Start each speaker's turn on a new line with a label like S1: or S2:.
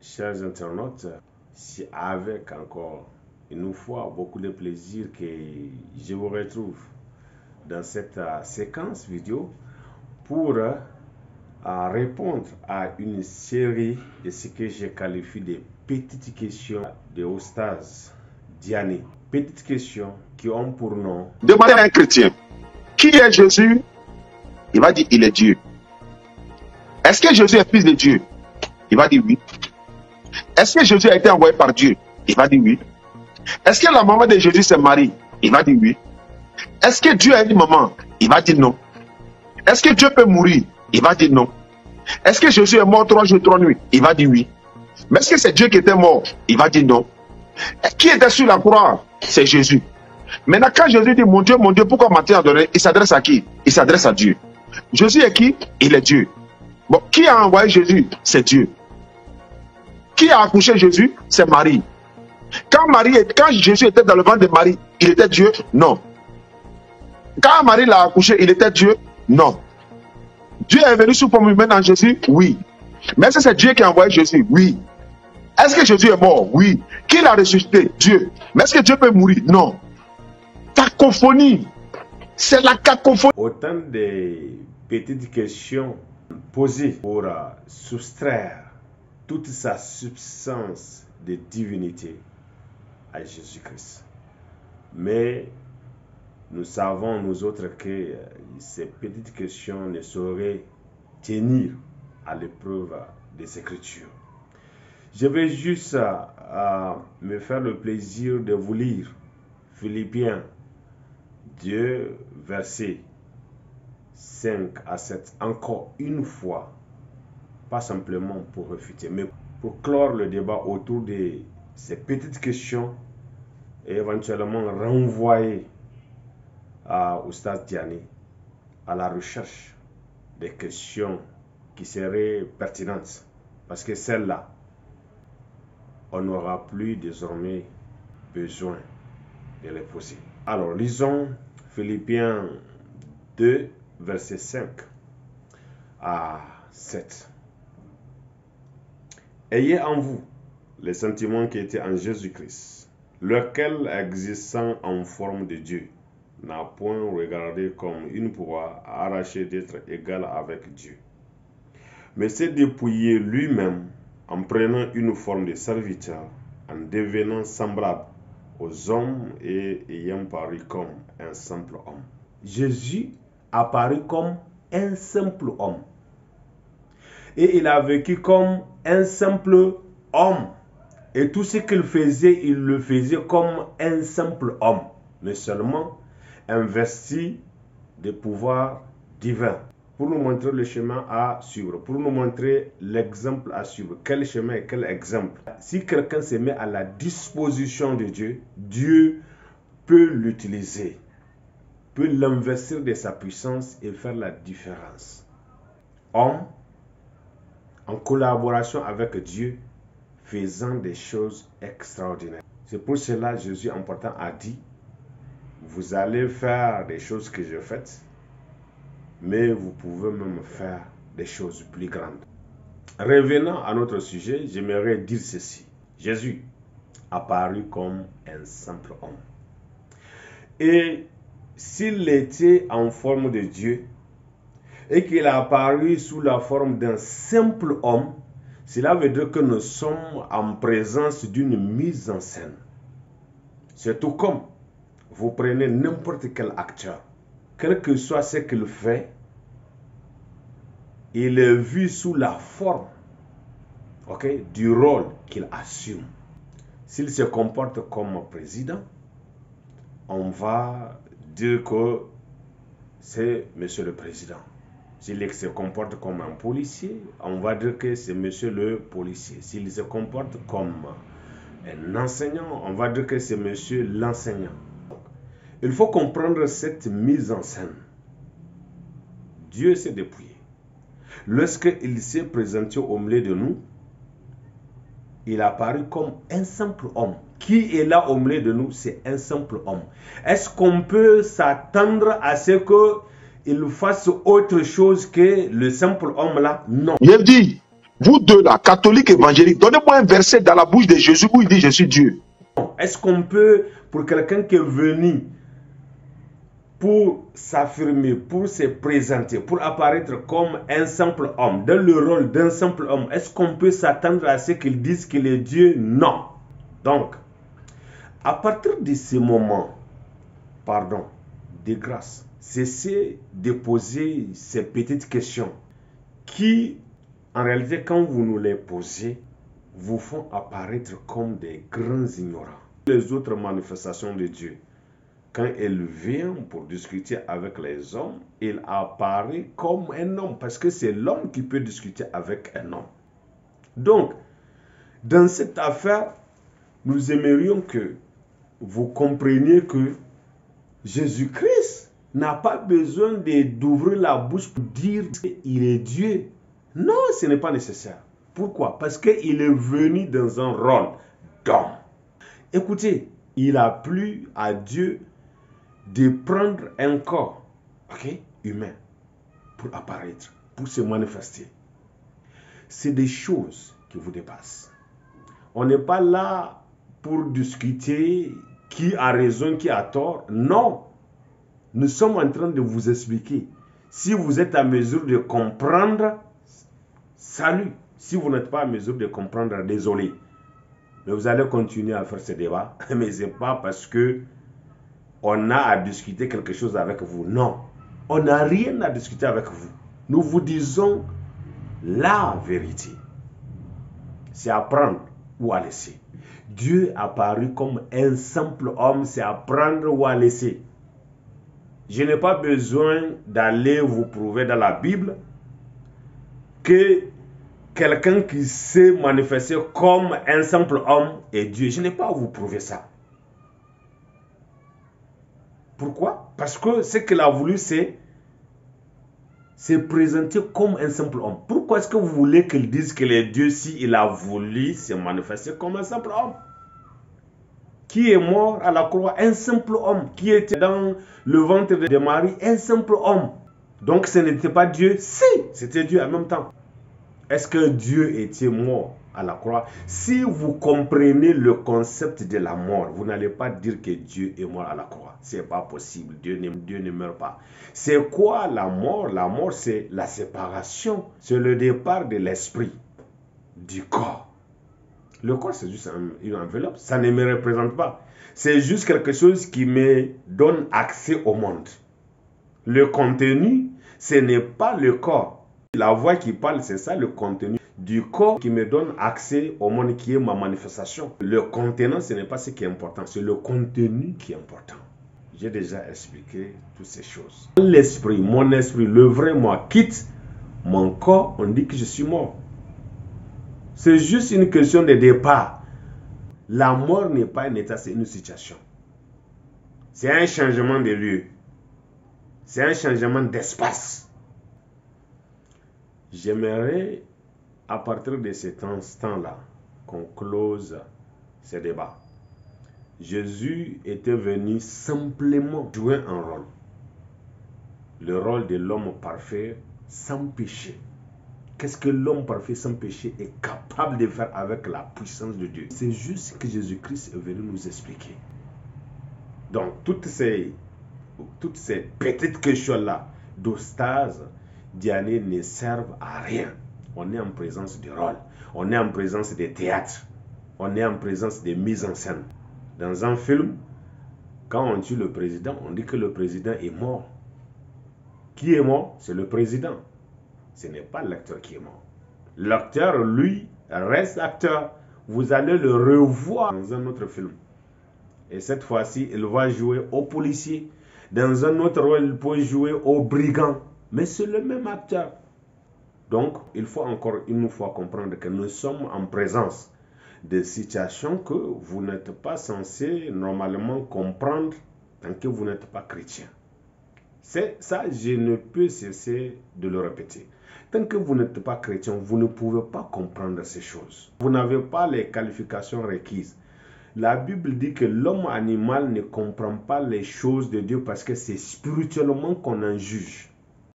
S1: chers internautes, c'est avec encore une fois beaucoup de plaisir que je vous retrouve dans cette séquence vidéo pour répondre à une série de ce que je qualifie de petites questions de Oustaz Diané. Petites questions qui ont pour nom...
S2: Demandez à un chrétien, qui est Jésus? Il va dire, il est Dieu. Est-ce que Jésus est fils de Dieu? Il va dire oui. Est-ce que Jésus a été envoyé par Dieu? Il va dire oui. Est-ce que la maman de Jésus c'est Marie? Il va dire oui. Est-ce que Dieu a une maman? Il va dire non. Est-ce que Dieu peut mourir? Il va dire non. Est-ce que Jésus est mort 3 jours, 3 nuits? Il va dire oui. Mais est-ce que c'est Dieu qui était mort? Il va dire non. Qui était sur la croix? C'est Jésus. Maintenant, quand Jésus dit mon Dieu, pourquoi m'as-tu adoré? Il s'adresse à qui? Il s'adresse à Dieu. Jésus est qui? Il est Dieu. Bon, qui a envoyé Jésus? C'est Dieu. Qui a accouché Jésus? C'est Marie. Quand Jésus était dans le ventre de Marie, il était Dieu? Non. Quand Marie l'a accouché, il était Dieu? Non. Dieu est venu sous forme humaine en Jésus? Oui. Mais est-ce que c'est Dieu qui a envoyé Jésus? Oui. Est-ce que Jésus est mort? Oui. Qui l'a ressuscité? Dieu. Mais est-ce que Dieu peut mourir? Non. Cacophonie. C'est la cacophonie.
S1: Autant de petites questions posées pour soustraire toute sa substance de divinité à Jésus-Christ. Mais nous savons, nous autres, que ces petites questions ne sauraient tenir à l'épreuve des Écritures. Je vais juste me faire le plaisir de vous lire Philippiens 2, versets 5 à 7, encore une fois, pas simplement pour réfuter, mais pour clore le débat autour de ces petites questions et éventuellement renvoyer à Oustaz Diané à la recherche des questions qui seraient pertinentes. Parce que celles-là, on n'aura plus désormais besoin de les poser. Alors, lisons Philippiens 2, versets 5 à 7. Ayez en vous les sentiments qui étaient en Jésus-Christ, lequel, existant en forme de Dieu, n'a point regardé comme une proie à arracher d'être égal avec Dieu, mais s'est dépouillé lui-même en prenant une forme de serviteur, en devenant semblable aux hommes et ayant paru comme un simple homme. Jésus a paru comme un simple homme. Et il a vécu comme un simple homme. Et tout ce qu'il faisait, il le faisait comme un simple homme. Mais seulement investi de pouvoir divin. Pour nous montrer le chemin à suivre. Pour nous montrer l'exemple à suivre. Quel chemin et quel exemple. Si quelqu'un se met à la disposition de Dieu, Dieu peut l'utiliser. Peut l'investir de sa puissance et faire la différence. Homme, en collaboration avec Dieu, faisant des choses extraordinaires. C'est pour cela que Jésus en partant a dit, vous allez faire des choses que je fais, mais vous pouvez même faire des choses plus grandes. Revenant à notre sujet, j'aimerais dire ceci. Jésus apparut comme un simple homme. Et s'il était en forme de Dieu, et qu'il a apparu sous la forme d'un simple homme, cela veut dire que nous sommes en présence d'une mise en scène. C'est tout comme vous prenez n'importe quel acteur, quel que soit ce qu'il fait, il est vu sous la forme du rôle qu'il assume. S'il se comporte comme président, on va dire que c'est monsieur le président. S'il se comporte comme un policier, on va dire que c'est monsieur le policier. S'il se comporte comme un enseignant, on va dire que c'est monsieur l'enseignant. Il faut comprendre cette mise en scène. Dieu s'est dépouillé. Lorsqu'il s'est présenté au milieu de nous, il a apparu comme un simple homme. Qui est là au milieu de nous? C'est un simple homme. Est-ce qu'on peut s'attendre à ce qu'il fasse autre chose que le simple homme là? Non.
S2: Il dit, Vous deux là, catholiques, évangéliques, donnez-moi un verset dans la bouche de Jésus où il dit je suis Dieu.
S1: Est-ce qu'on peut, pour quelqu'un qui est venu pour s'affirmer, pour se présenter, pour apparaître comme un simple homme, dans le rôle d'un simple homme, est-ce qu'on peut s'attendre à ce qu'il dise qu'il est Dieu? Non. Donc, à partir de ce moment, de grâce, cessez de poser ces petites questions qui, en réalité, quand vous nous les posez, vous font apparaître comme des grands ignorants. Les autres manifestations de Dieu, quand il vient pour discuter avec les hommes, il apparaît comme un homme, parce que c'est l'homme qui peut discuter avec un homme. Donc, dans cette affaire, nous aimerions que vous compreniez que Jésus-Christ n'a pas besoin d'ouvrir la bouche pour dire qu'il est Dieu. Non, ce n'est pas nécessaire. Pourquoi? Parce qu'il est venu dans un rôle d'homme. Écoutez, il a plu à Dieu de prendre un corps humain pour apparaître, pour se manifester. C'est des choses qui vous dépassent. On n'est pas là pour discuter qui a raison, qui a tort. Non, nous sommes en train de vous expliquer. Si vous êtes à mesure de comprendre, salut. Si vous n'êtes pas à mesure de comprendre, désolé. Mais vous allez continuer à faire ce débat. Mais ce n'est pas parce que on a à discuter quelque chose avec vous. Non, on n'a rien à discuter avec vous. Nous vous disons la vérité. C'est à prendre ou à laisser. Dieu a apparu comme un simple homme, c'est à prendre ou à laisser. Je n'ai pas besoin d'aller vous prouver dans la Bible que quelqu'un qui s'est manifesté comme un simple homme est Dieu. Je n'ai pas à vous prouver ça. Pourquoi? Parce que ce qu'il a voulu, c'est se présenter comme un simple homme. Pourquoi est-ce que vous voulez qu'il dise qu'il est Dieu s'il a voulu se manifester comme un simple homme? Qui est mort à la croix? Un simple homme. Qui était dans le ventre de Marie? Un simple homme. Donc ce n'était pas Dieu? Si, c'était Dieu en même temps. Est-ce que Dieu était mort à la croix? Si vous comprenez le concept de la mort, vous n'allez pas dire que Dieu est mort à la croix. Ce n'est pas possible. Dieu ne meurt pas. C'est quoi la mort? La mort, c'est la séparation. C'est le départ de l'esprit du corps. Le corps, c'est juste une enveloppe. Ça ne me représente pas. C'est juste quelque chose qui me donne accès au monde. Le contenu, ce n'est pas le corps. La voix qui parle, c'est ça le contenu du corps qui me donne accès au monde qui est ma manifestation. Le contenant, ce n'est pas ce qui est important, c'est le contenu qui est important. J'ai déjà expliqué toutes ces choses. L'esprit, mon esprit, le vrai moi, quitte mon corps, on dit que je suis mort. C'est juste une question de départ. La mort n'est pas un état, c'est une situation. C'est un changement de lieu. C'est un changement d'espace. J'aimerais, à partir de cet instant-là, qu'on close ce débat. Jésus était venu simplement jouer un rôle. Le rôle de l'homme parfait sans péché. Qu'est-ce que l'homme parfait sans péché est capable de faire avec la puissance de Dieu? C'est juste ce que Jésus-Christ est venu nous expliquer. Donc, toutes ces petites questions-là d'ostase, Diané ne servent à rien. On est en présence du rôle. On est en présence des théâtres. On est en présence des mises en scène. Dans un film, quand on tue le président, on dit que le président est mort. Qui est mort? C'est le président. Ce n'est pas l'acteur qui est mort. L'acteur, lui, reste acteur. Vous allez le revoir dans un autre film. Et cette fois-ci, il va jouer au policier. Dans un autre rôle, il peut jouer au brigand. Mais c'est le même acteur. Donc, il faut encore une fois comprendre que nous sommes en présence de situations que vous n'êtes pas censé normalement comprendre tant que vous n'êtes pas chrétien. C'est ça, je ne peux cesser de le répéter. Tant que vous n'êtes pas chrétien, vous ne pouvez pas comprendre ces choses. Vous n'avez pas les qualifications requises. La Bible dit que l'homme animal ne comprend pas les choses de Dieu parce que c'est spirituellement qu'on en juge.